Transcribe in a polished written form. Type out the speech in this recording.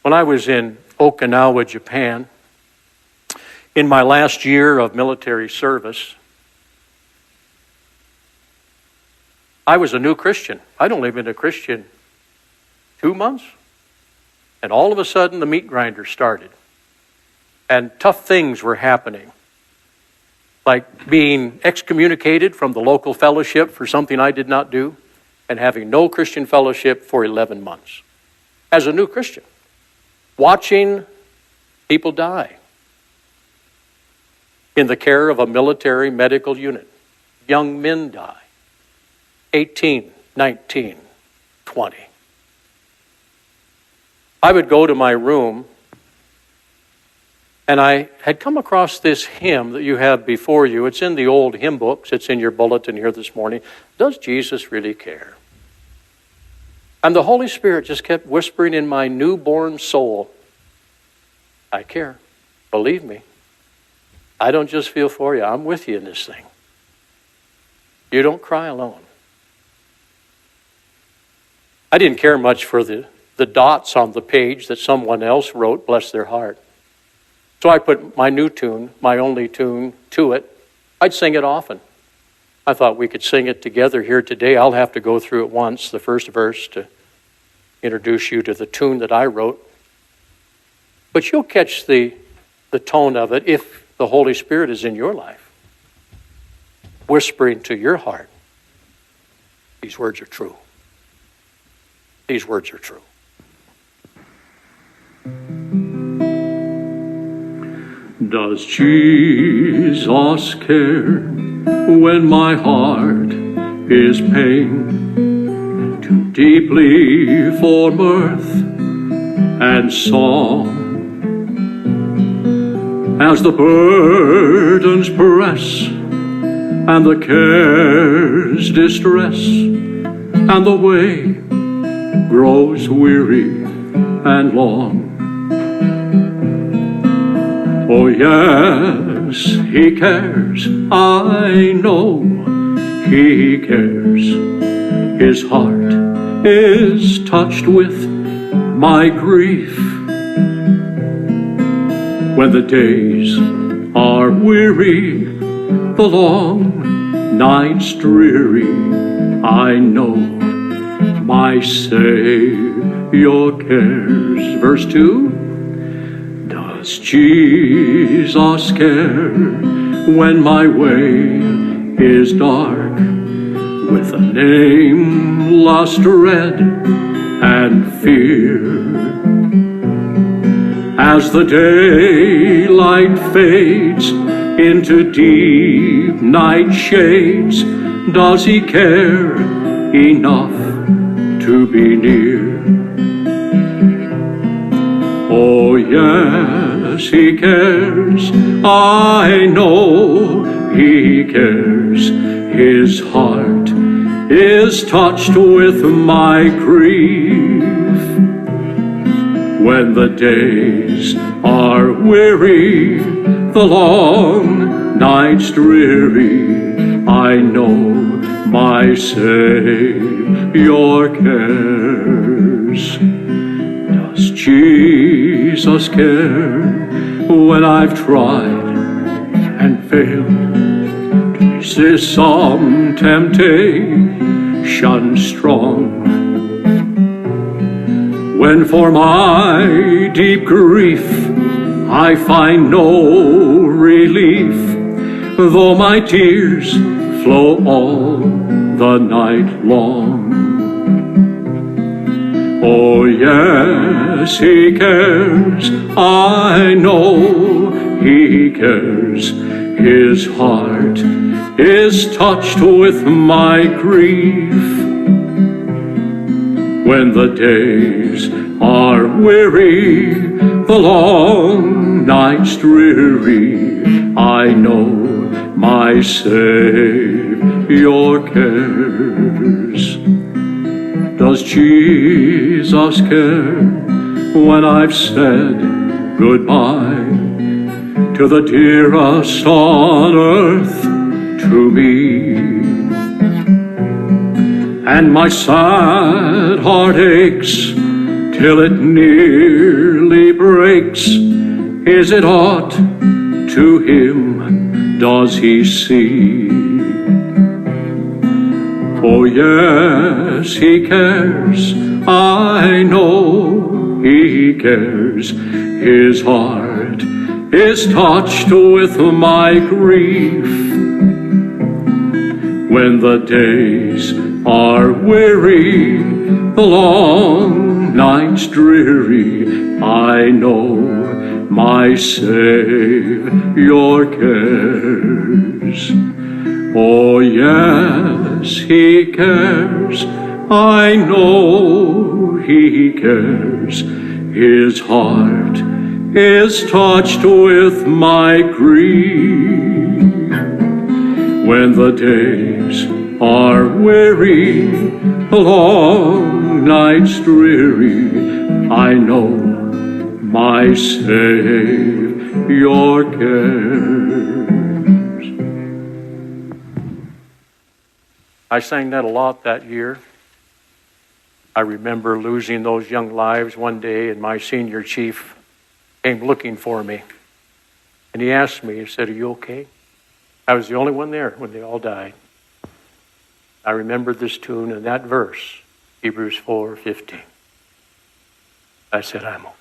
When I was in Okinawa, Japan, in my last year of military service, I was a new Christian. I'd only been a Christian 2 months. And all of a sudden, the meat grinder started. And tough things were happening. Like being excommunicated from the local fellowship for something I did not do, and having no Christian fellowship for 11 months. As a new Christian, watching people die in the care of a military medical unit. Young men die. 18, 19, 20. I would go to my room, and I had come across this hymn that you have before you. It's in the old hymn books. It's in your bulletin here this morning. Does Jesus really care? And the Holy Spirit just kept whispering in my newborn soul, I care. Believe me. I don't just feel for you. I'm with you in this thing. You don't cry alone. I didn't care much for the dots on the page that someone else wrote, bless their heart. So I put my new tune, my only tune, to it. I'd sing it often. I thought we could sing it together here today. I'll have to go through it once, the first verse, to introduce you to the tune that I wrote. But you'll catch the tone of it if the Holy Spirit is in your life, whispering to your heart, these words are true. These words are true. Does Jesus care when my heart is pained too deeply for mirth and song? As the burdens press and the cares distress and the way grows weary and long. Oh yes, he cares, I know he cares. His heart is touched with my grief. When the days are weary, the long nights dreary, I know my Savior cares. Verse 2, does Jesus care when my way is dark with a nameless dread and fear? As the daylight fades into deep night shades, does he care enough to be near? Oh yes, he cares, I know he cares. His heart is touched with my grief. When the days are weary, the long nights dreary, I know my Savior cares. Does Jesus care when I've tried and failed to resist some temptation strong? When for my deep grief I find no relief, though my tears flow all the night long. Oh yes, he cares, I know he cares. His heart is touched with my grief. When the days are weary, the long nights dreary, I know my Savior cares. Does Jesus care when I've said goodbye to the dearest on earth to me? And my sad heart aches till it nearly breaks. Is it aught to him does he see? Oh yes, he cares, I know he cares. His heart is touched with my grief. When the days are weary, the long nights dreary, I know my Savior cares. Oh yes, he cares, I know he cares. His heart is touched with my grief. When the days are weary, the long nights dreary, I know my Savior cares. I sang that a lot that year. I remember losing those young lives one day, and my senior chief came looking for me. And he asked me, he said, "Are you okay?" I was the only one there when they all died. I remembered this tune and that verse, Hebrews 4:15. I said, "I'm okay."